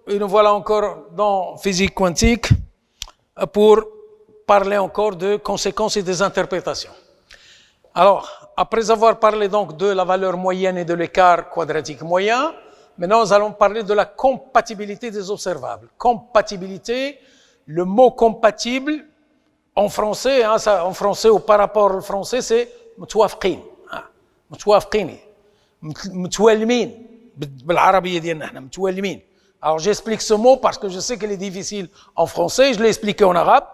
et nous voilà encore dans physique quantique pour parler encore de conséquences et des interprétations. Alors, après avoir parlé donc de la valeur moyenne et de l'écart quadratique moyen, maintenant nous allons parler de la compatibilité des observables. Compatibilité, le mot compatible, en français, hein, ça, en français ou par rapport au français, c'est متوافقين. متوافقين. متوالمين. بالعربية ديالنا احنا متوالمين. Alors j'explique ce mot parce que je sais qu'il est difficile en français, je l'ai expliqué en arabe.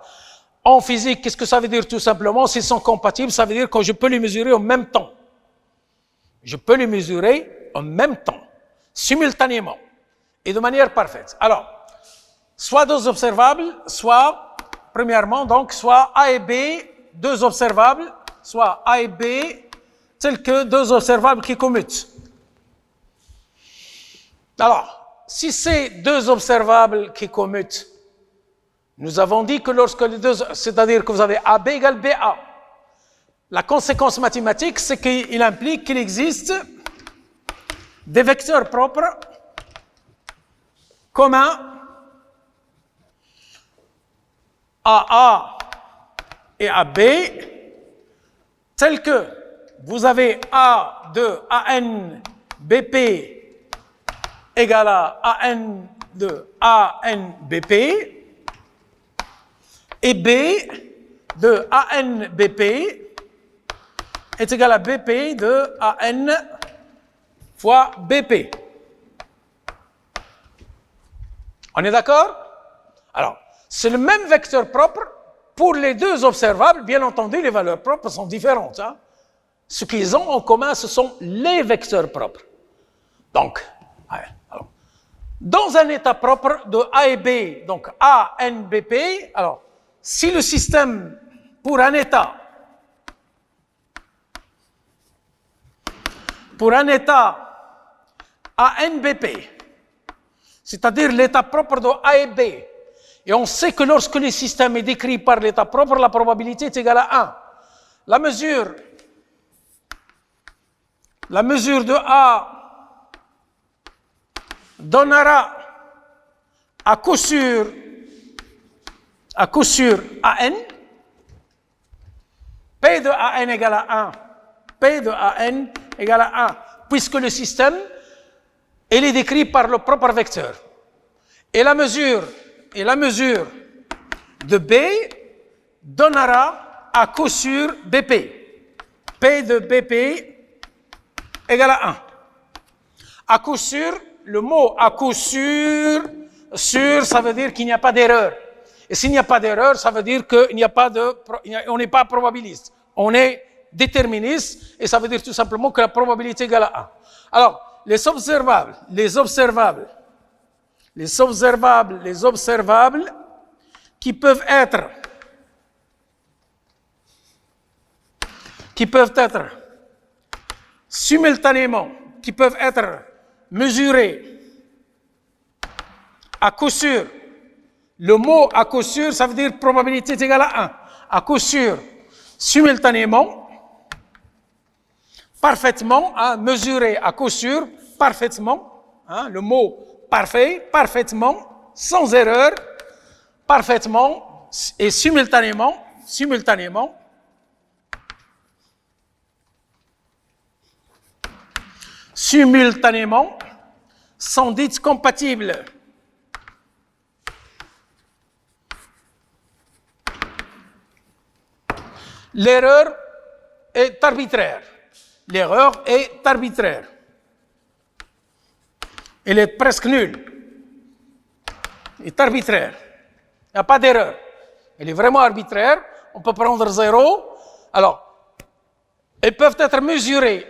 En physique, qu'est-ce que ça veut dire tout simplement? S'ils sont compatibles, ça veut dire que je peux les mesurer en même temps. Je peux les mesurer en même temps, simultanément, et de manière parfaite. Alors, soit deux observables, soit, premièrement, donc, soit A et B, deux observables, soit A et B, tels que deux observables qui commutent. Alors, si c'est deux observables qui commutent, nous avons dit que lorsque les deux, c'est-à-dire que vous avez AB égale BA, la conséquence mathématique, c'est qu'il implique qu'il existe des vecteurs propres communs à A et à B, tels que vous avez A de AN BP égale à AN de AN BP et B de AN BP est égal à BP de AN fois BP. On est d'accord? Alors, c'est le même vecteur propre pour les deux observables. Bien entendu, les valeurs propres sont différentes. Hein? Ce qu'ils ont en commun, ce sont les vecteurs propres. Donc, alors, dans un état propre de A et B, donc ANBP, alors, si le système, pour un état ANBP, c'est-à-dire l'état propre de A et B, et on sait que lorsque le système est décrit par l'état propre, la probabilité est égale à 1. La mesure de A donnera à coup sûr AN, P de AN égale à 1, P de AN égale à 1, puisque le système, il est décrit par le propre vecteur. Et la mesure de B donnera à coup sûr BP. P de BP égale à 1. À coup sûr, le mot à coup sûr, ça veut dire qu'il n'y a pas d'erreur. Et s'il n'y a pas d'erreur, ça veut dire qu'on n'est pas probabiliste. On est déterministe, et ça veut dire tout simplement que la probabilité est égale à 1. Alors, les observables qui peuvent être simultanément, qui peuvent être mesurés à coup sûr. Le mot à coup sûr, ça veut dire probabilité est égale à 1. À coup sûr, simultanément, parfaitement, hein, mesuré à coup sûr, parfaitement, hein, le mot parfait, parfaitement, sans erreur, parfaitement et simultanément, sont dites compatibles. L'erreur est arbitraire. Elle est presque nulle. Elle est arbitraire. Il n'y a pas d'erreur. Elle est vraiment arbitraire. On peut prendre 0. Alors, elles peuvent être mesurées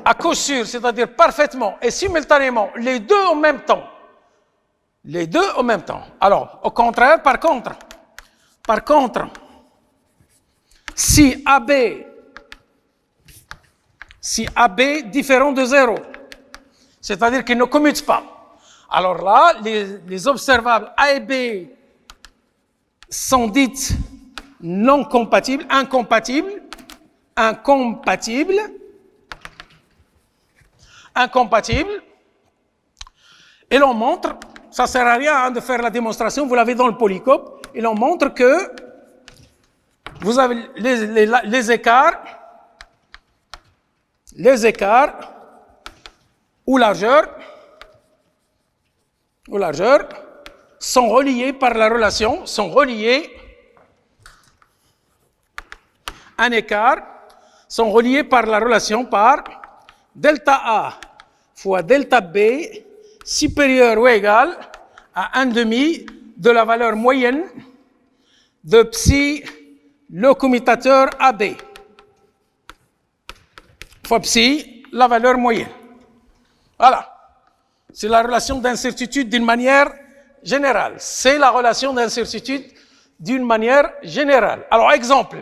à coup sûr, c'est-à-dire parfaitement et simultanément, les deux en même temps. Alors, au contraire, par contre, si AB différent de 0, c'est-à-dire qu'ils ne commutent pas, alors là, les observables A et B sont dites non compatibles, incompatibles, et l'on montre ça ne sert à rien de faire la démonstration, vous l'avez dans le polycope, et l'on montre que vous avez les écarts ou largeur sont reliés par la relation, un écart, sont reliés par la relation par delta A fois delta B supérieur ou égal à 1/2 de la valeur moyenne de psi le commutateur AB fois psi la valeur moyenne. Voilà. C'est la relation d'incertitude d'une manière générale. C'est la relation d'incertitude d'une manière générale. Alors, exemple.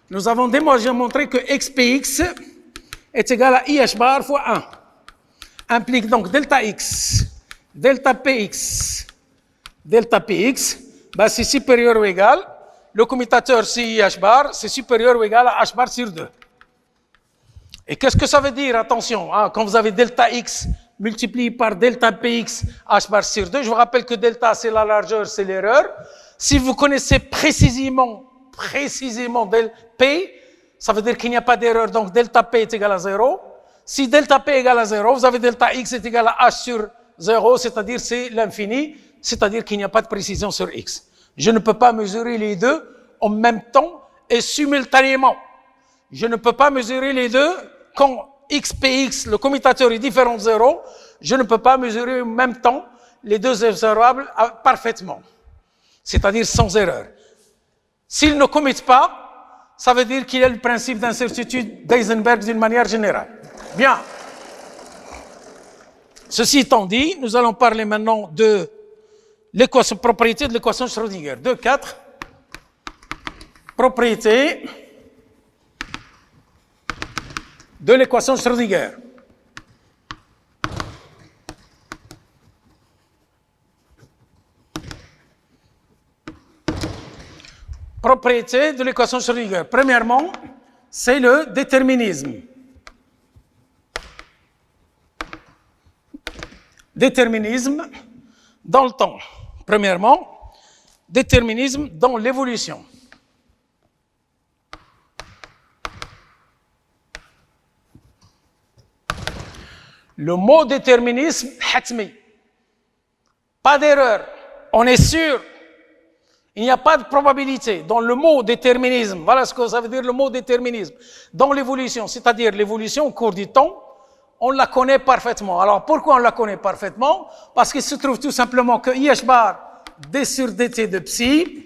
Nous avons démontré que xpx est égal à IH bar fois 1. Implique donc delta x, delta px, ben c'est supérieur ou égal. Le commutateur c'est IH bar, c'est supérieur ou égal à H bar sur 2. Et qu'est-ce que ça veut dire? Attention, hein, quand vous avez delta x multiplié par delta px H bar sur 2, je vous rappelle que delta c'est la largeur, c'est l'erreur. Si vous connaissez précisément del P, ça veut dire qu'il n'y a pas d'erreur, donc delta P est égal à 0. Si delta P est égal à 0, vous avez delta X est égal à H sur 0, c'est-à-dire c'est l'infini, c'est-à-dire qu'il n'y a pas de précision sur X. Je ne peux pas mesurer les deux en même temps et simultanément. Je ne peux pas mesurer les deux quand XPX, le commutateur est différent de 0, je ne peux pas mesurer en même temps les deux observables parfaitement, c'est-à-dire sans erreur. S'ils ne commettent pas, ça veut dire qu'il y a le principe d'incertitude d'Heisenberg d'une manière générale. Bien. Ceci étant dit, nous allons parler maintenant de l'équation, propriété de l'équation Schrödinger. 2,4. Propriété de l'équation Schrödinger. Propriété de l'équation Schrödinger. Premièrement, c'est le déterminisme. Déterminisme dans le temps. Premièrement, déterminisme dans l'évolution. Le mot déterminisme, hatmi. Pas d'erreur. On est sûr. Il n'y a pas de probabilité. Dans le mot déterminisme, voilà ce que ça veut dire le mot déterminisme. Dans l'évolution, c'est-à-dire l'évolution au cours du temps, on la connaît parfaitement. Alors pourquoi on la connaît parfaitement? Parce qu'il se trouve tout simplement que IH bar d sur dt de psi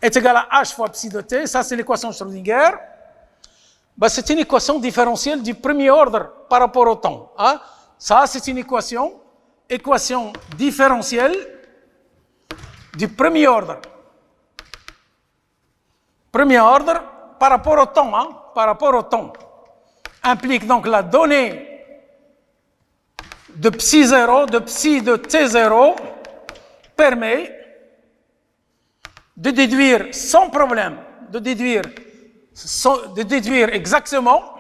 est égal à h fois psi de t. Ça, c'est l'équation Schrödinger. Ben, c'est une équation différentielle du premier ordre par rapport au temps. Hein? Ça, c'est une équation différentielle du premier ordre. Premier ordre par rapport au temps. Hein? Par rapport au temps. Implique donc la donnée de psi 0, de psi de t0, permet de déduire sans problème, de déduire exactement,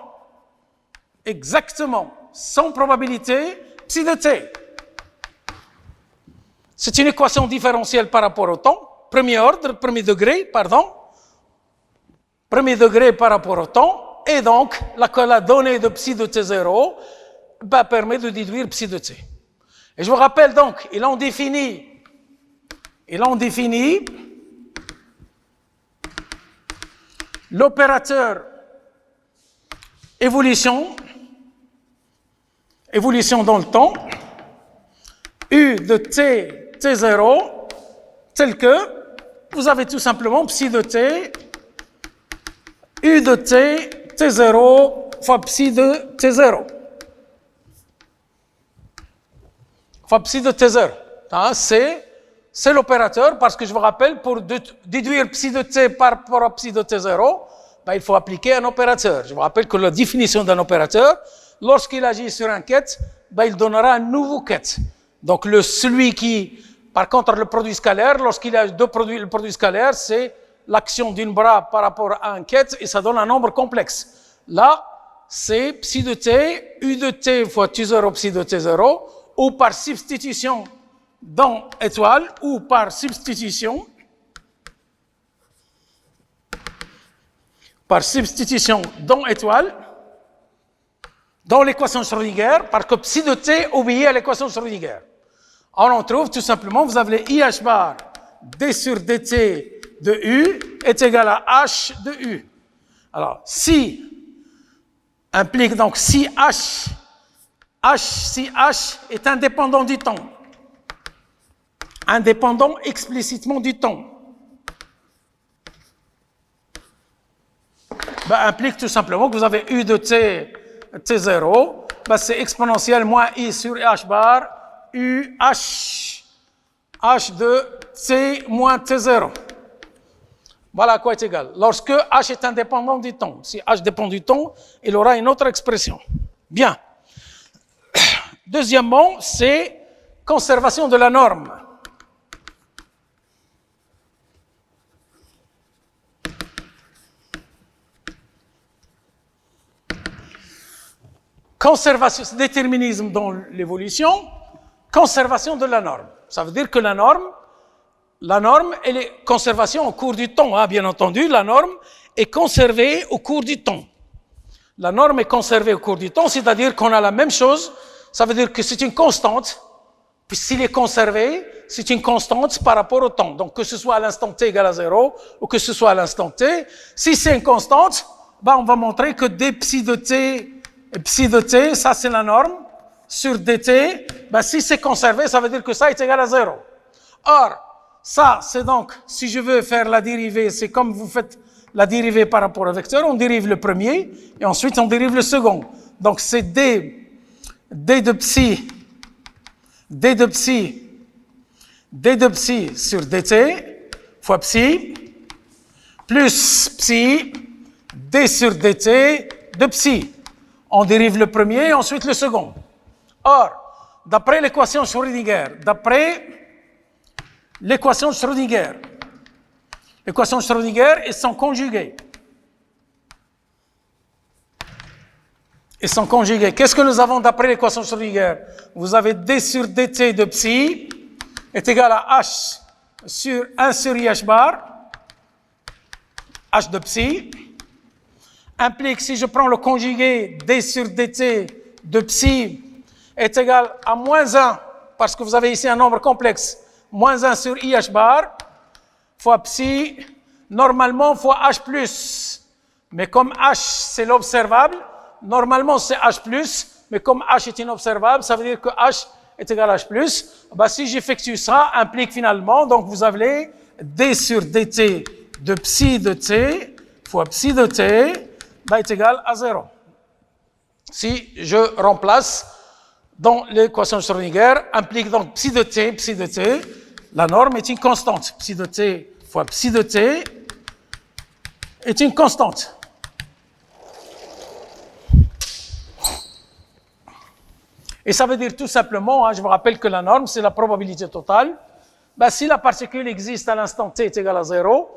sans probabilité, psi de t. C'est une équation différentielle par rapport au temps, premier degré par rapport au temps, et donc la donnée de psi de t0 permet de déduire psi de t. Et je vous rappelle donc, il en définit l'opérateur évolution dans le temps, U de t0, tel que vous avez tout simplement psi de t, U de t0 fois psi de t0. Fois psi de t0. Hein, c'est l'opérateur, parce que je vous rappelle, pour déduire psi de t par rapport à psi de t0, ben, il faut appliquer un opérateur. Je vous rappelle que la définition d'un opérateur, lorsqu'il agit sur un ket, ben, il donnera un nouveau ket. Donc celui qui, par contre, le produit scalaire, lorsqu'il a deux produits, le produit scalaire, c'est l'action d'une bras par rapport à un ket, et ça donne un nombre complexe. Là, c'est psi de t, u de t fois t0 psi de t0, ou par substitution dans étoile, ou par substitution dans étoile, dans l'équation Schrödinger, parce que psi de t obéit à l'équation Schrödinger. On en trouve tout simplement, vous avez IH bar d sur dt de U est égal à H de U. Alors, si implique donc si H est indépendant du temps, indépendant explicitement du temps, implique tout simplement que vous avez U de t, t0, c'est exponentielle moins I sur H bar, U, H de t moins t0. Voilà à quoi est égal. Lorsque H est indépendant du temps. Si H dépend du temps, il aura une autre expression. Bien. Deuxièmement, c'est conservation de la norme. Conservation, déterminisme dans l'évolution, conservation de la norme. Ça veut dire que la norme, elle est conservation au cours du temps. Hein, bien entendu, la norme est conservée au cours du temps. La norme est conservée au cours du temps, c'est-à-dire qu'on a la même chose. Ça veut dire que c'est une constante. Puis s'il est conservé, c'est une constante par rapport au temps. Donc que ce soit à l'instant t égal à 0 ou que ce soit à l'instant t, si c'est une constante, on va montrer que d psi de t, ça c'est la norme, sur dt, si c'est conservé, ça veut dire que ça est égal à 0. Or, ça, c'est donc, si je veux faire la dérivée, c'est comme vous faites la dérivée par rapport au vecteur, on dérive le premier, et ensuite on dérive le second. Donc c'est d de psi sur dt, fois psi, plus psi, d sur dt de psi. On dérive le premier, et ensuite le second. Or, d'après l'équation Schrödinger, l'équation Schrödinger et son conjugué. Qu'est-ce que nous avons d'après l'équation Schrödinger? Vous avez d sur dt de psi est égal à h sur 1 sur IH bar, h de psi, implique, si je prends le conjugué d sur dt de psi est égal à moins 1, parce que vous avez ici un nombre complexe, moins 1 sur IH bar, fois psi, normalement fois H plus. Mais comme H, c'est l'observable, normalement c'est H plus, mais comme H est inobservable, ça veut dire que H est égal à H plus. Si j'effectue ça, implique finalement, donc vous avez d sur dt de psi de t fois psi de t, est égal à 0. Si je remplace dans l'équation Schrödinger, implique donc psi de t, la norme est une constante. Psi de t fois psi de t est une constante. Et ça veut dire tout simplement, je vous rappelle que la norme, c'est la probabilité totale. Si la particule existe à l'instant t est égal à 0,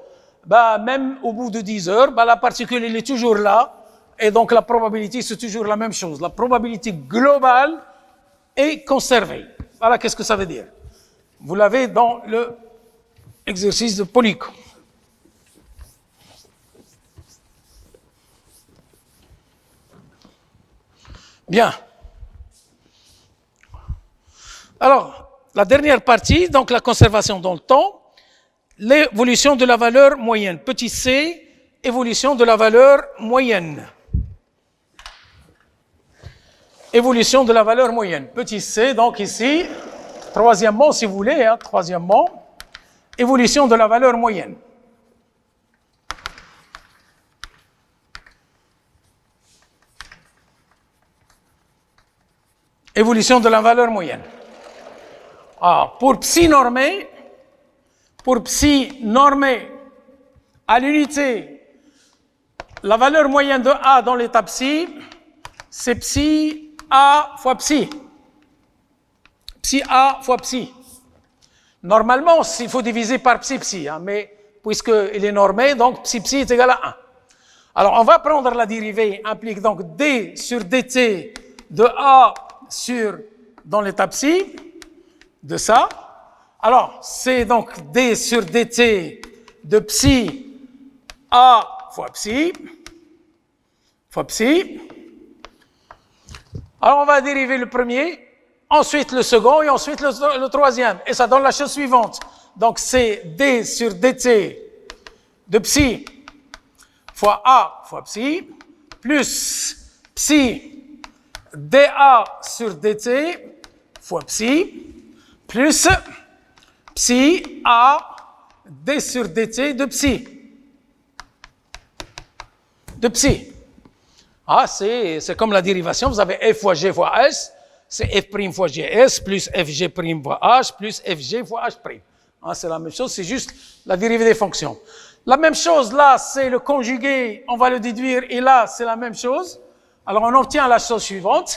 même au bout de 10 heures, la particule elle est toujours là, et donc la probabilité, c'est toujours la même chose. La probabilité globale est conservée. Voilà qu'est-ce que ça veut dire. Vous l'avez dans l'exercice de Polyco. Bien. Alors, la dernière partie, donc la conservation dans le temps, l'évolution de la valeur moyenne. Petit c, évolution de la valeur moyenne. Évolution de la valeur moyenne. Petit c, donc ici, troisièmement, si vous voulez, évolution de la valeur moyenne. Évolution de la valeur moyenne. Pour psi normé à l'unité, la valeur moyenne de A dans l'état psi, c'est psi A fois psi. Psi A fois psi. Normalement, il faut diviser par psi, mais puisqu'il est normé, donc psi est égal à Alors, on va prendre la dérivée, implique donc d sur dt de a sur, dans l'état psi, de ça. Alors, c'est donc d sur dt de psi a fois psi. Alors, on va dériver le premier, ensuite le second et ensuite le troisième. Et ça donne la chose suivante. Donc, c'est d sur dt de psi fois a fois psi, plus psi dA sur dt fois psi, plus psi a d sur dt de psi. Ah, c'est comme la dérivation, vous avez f fois g fois s, c'est f' fois gs plus fg' fois h plus fg fois h'. Ah, c'est la même chose, c'est juste la dérivée des fonctions. La même chose, là, c'est le conjugué, on va le déduire, et là, c'est la même chose. Alors, on obtient la chose suivante.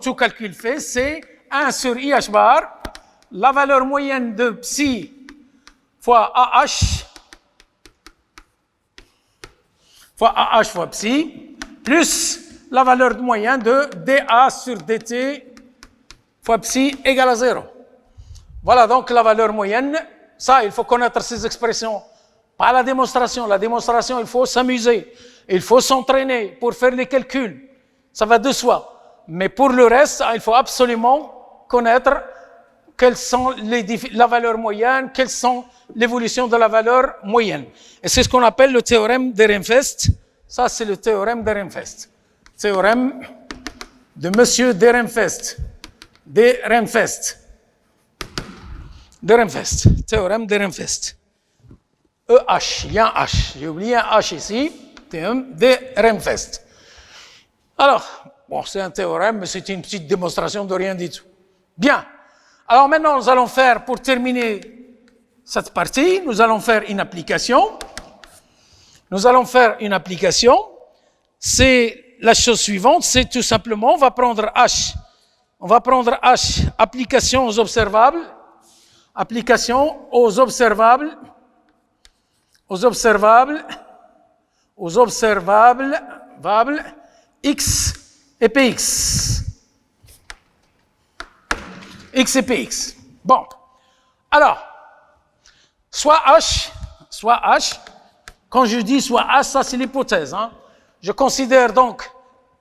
Tout calcul fait, c'est 1 sur IH bar, la valeur moyenne de psi fois AH fois psi, plus la valeur moyenne de dA sur dt fois psi égale à 0. Voilà donc la valeur moyenne. Ça, il faut connaître ces expressions. Pas la démonstration. La démonstration, il faut s'amuser. Il faut s'entraîner pour faire les calculs. Ça va de soi. Mais pour le reste, il faut absolument connaître quelles sont la valeur moyenne, quelles sont l'évolution de la valeur moyenne. Et c'est ce qu'on appelle le théorème d'Ehrenfest. Ça, c'est le théorème d'Ehrenfest. Théorème de Monsieur d'Ehrenfest. Théorème d'Ehrenfest. EH, il y a un H. J'ai oublié un H ici. Théorème d'Ehrenfest. Alors, bon, c'est un théorème, mais c'est une petite démonstration de rien du tout. Bien. Alors maintenant, nous allons faire, pour terminer cette partie, nous allons faire une application. C'est la chose suivante, c'est tout simplement, on va prendre H, application aux observables, X et Px. X et Px. Bon. Alors, soit H, quand je dis soit H, ça c'est l'hypothèse. Hein. Je considère donc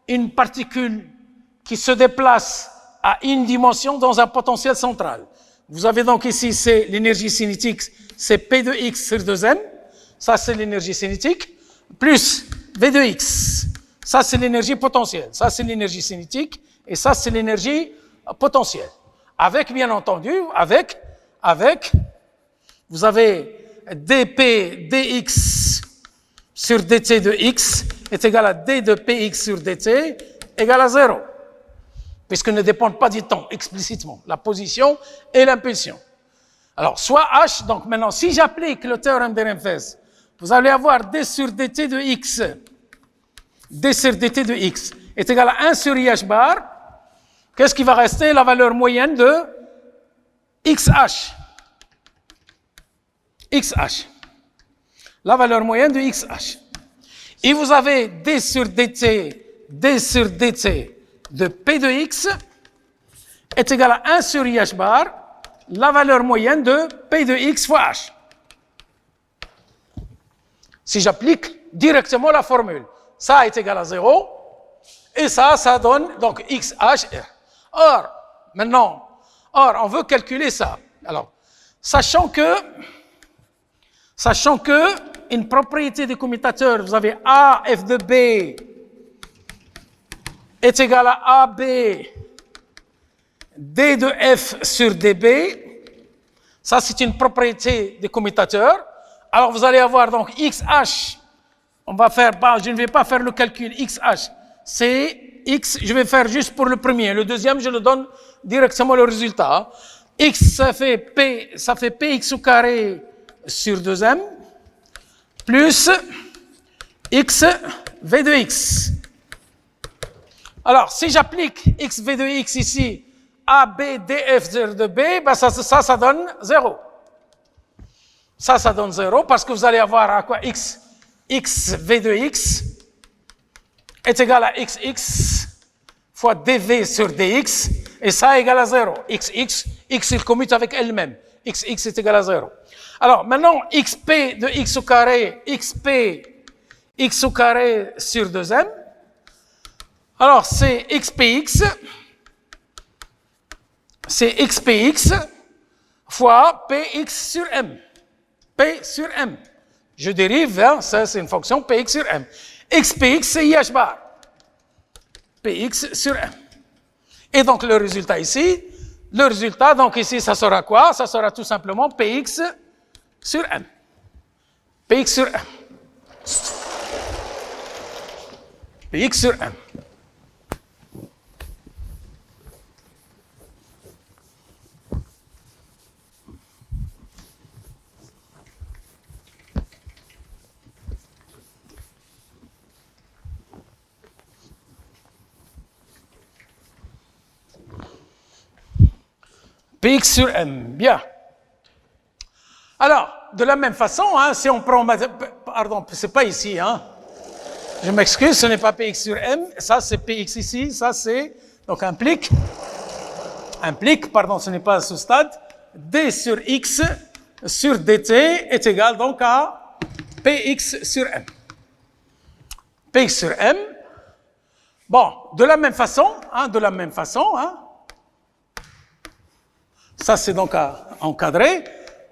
une particule qui se déplace à une dimension dans un potentiel central. Vous avez donc ici, c'est l'énergie cinétique, c'est P de X sur 2M. Ça, c'est l'énergie cinétique. Plus V de X. Ça, c'est l'énergie potentielle. Ça, c'est l'énergie cinétique. Et ça, c'est l'énergie potentielle. Avec, bien entendu, vous avez dP dx sur dt de x est égal à d de px sur dt égal à 0. Puisqu'ils ne dépendent pas du temps, explicitement, la position et l'impulsion. Alors, soit h, donc maintenant, si j'applique le théorème d'Ehrenfest, vous allez avoir d sur dt de x est égal à 1 sur IH bar. Qu'est-ce qui va rester? La valeur moyenne de XH. La valeur moyenne de XH. Et vous avez d sur dt de P de X est égal à 1 sur IH bar, la valeur moyenne de P de X fois H. Si j'applique directement la formule, ça est égal à 0, et ça donne donc XH. Or, on veut calculer ça. Alors, sachant que une propriété du commutateur, vous avez A f de B est égal à AB D de F sur DB. Ça, c'est une propriété du commutateur. Alors, vous allez avoir donc XH. Je ne vais pas faire le calcul XH. C'est X, je vais faire juste pour le premier. Le deuxième, je le donne directement le résultat. X, ça fait Px au carré sur 2M, plus X V de X. Alors, si j'applique X V de X ici, A, B, D, F de B, ben ça donne 0. Ça donne 0 parce que vous allez avoir à quoi X xv de x est égal à xx fois dv sur dx, et ça est égal à 0. X, il commute avec elle-même. X est égal à 0. Alors, maintenant, xp de x au carré, xp x au carré sur 2m. Alors, c'est xpx fois px sur m. P sur m. Je dérive, hein, ça c'est une fonction px sur m. Xpx, c'est IH bar. Px sur m. Et donc, le résultat ici, donc ici, ça sera quoi? Ça sera tout simplement px sur m. Px sur m. Px sur m. Px sur m, bien. Alors, de la même façon, hein, si on prend... Pardon, c'est pas ici, hein. Je m'excuse, ce n'est pas Px sur m, ça c'est Px ici, ça c'est... Donc implique, pardon, ce n'est pas à ce stade, d sur x sur dt est égal donc à Px sur m. Px sur m, bon, de la même façon, hein, ça, c'est donc à encadrer.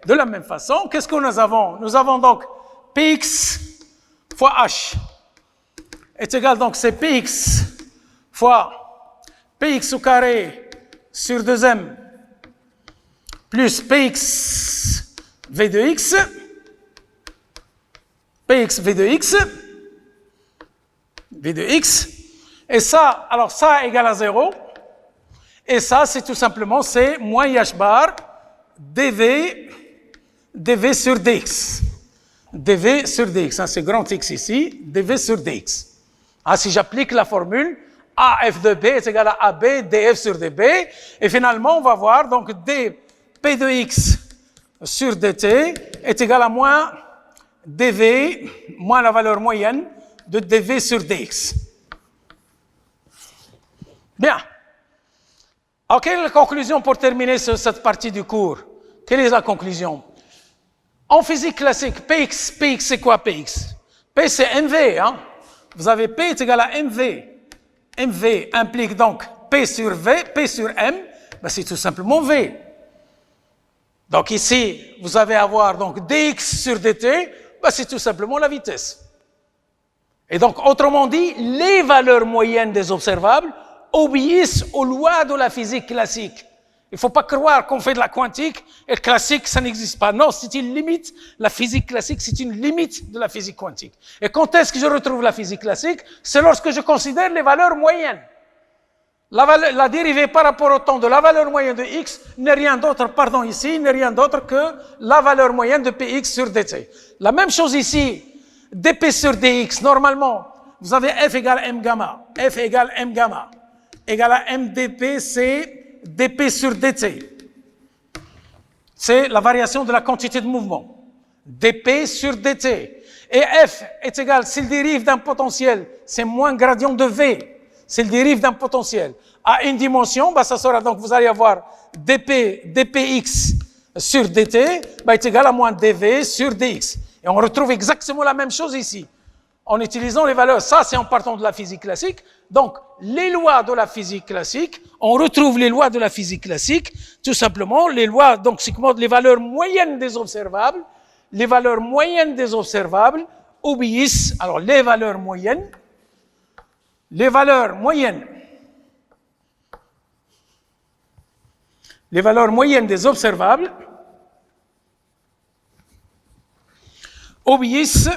De la même façon, qu'est-ce que nous avons? Nous avons donc Px fois H est égal, donc c'est Px fois Px au carré sur 2m plus Px V de x, Px V de x, V de x, et ça, alors ça égale à 0. Et ça, c'est tout simplement, c'est moins IH bar dv sur dx. dv sur dx, hein, c'est grand X ici, dv sur dx. Ah, si j'applique la formule, AF de B est égal à AB df sur dB, et finalement, on va voir, donc dp de x sur dt est égal à moins dv, moins la valeur moyenne de dv sur dx. Bien. Alors, quelle est la conclusion pour terminer cette partie du cours? Quelle est la conclusion? En physique classique, Px c'est quoi Px? P c'est mv, hein? Vous avez P est égal à mv. mv implique donc P sur V, P sur M, ben c'est tout simplement V. Donc ici, vous allez avoir donc dx sur dt, ben c'est tout simplement la vitesse. Et donc, autrement dit, les valeurs moyennes des observables obéissent aux lois de la physique classique. Il ne faut pas croire qu'on fait de la quantique et le classique, ça n'existe pas. Non, c'est une limite. La physique classique, c'est une limite de la physique quantique. Et quand est-ce que je retrouve la physique classique? C'est lorsque je considère les valeurs moyennes. La dérivée par rapport au temps de la valeur moyenne de x n'est rien d'autre, pardon, ici, n'est rien d'autre que la valeur moyenne de px sur dt. La même chose ici, dp sur dx, normalement, vous avez f égale m gamma. F égale m gamma égale à mdp, c'est dp sur dt. C'est la variation de la quantité de mouvement. dp sur dt. Et f est égal, s'il dérive d'un potentiel, c'est moins gradient de v. S'il dérive d'un potentiel à une dimension, bah ça sera donc, vous allez avoir dpx sur dt, bah est égal à moins dv sur dx. Et on retrouve exactement la même chose ici. En utilisant les valeurs, ça c'est en partant de la physique classique. Donc, les lois de la physique classique, on retrouve les lois de la physique classique, tout simplement, les lois, donc c'est comment les valeurs moyennes des observables, obéissent, alors les valeurs moyennes des observables obéissent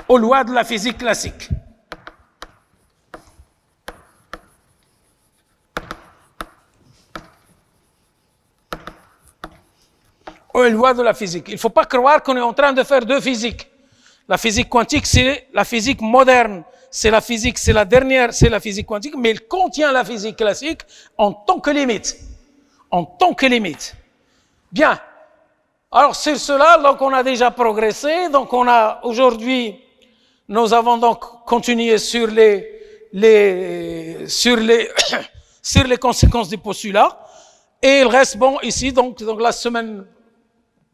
aux lois de la physique classique. Aux lois de la physique. Il ne faut pas croire qu'on est en train de faire deux physiques. La physique quantique, c'est la physique moderne. C'est la physique, c'est la dernière, c'est la physique quantique, mais elle contient la physique classique en tant que limite. Bien. Alors sur cela, donc on a déjà progressé. Donc on a aujourd'hui, nous avons donc continué sur sur les conséquences des postulats. Et il reste bon ici, donc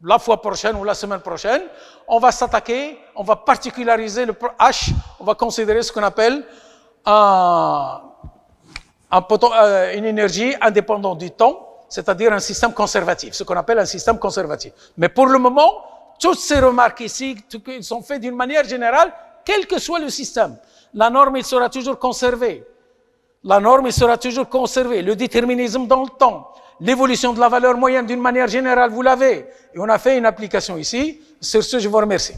la fois prochaine ou la semaine prochaine, on va s'attaquer, on va particulariser le H, on va considérer ce qu'on appelle une énergie indépendante du temps, c'est-à-dire un système conservatif, ce qu'on appelle un système conservatif. Mais pour le moment, toutes ces remarques ici, ils sont faites d'une manière générale, quel que soit le système. La norme, il sera toujours conservée. La norme, il sera toujours conservée. Le déterminisme dans le temps, l'évolution de la valeur moyenne d'une manière générale, vous l'avez. Et on a fait une application ici. Sur ce, je vous remercie.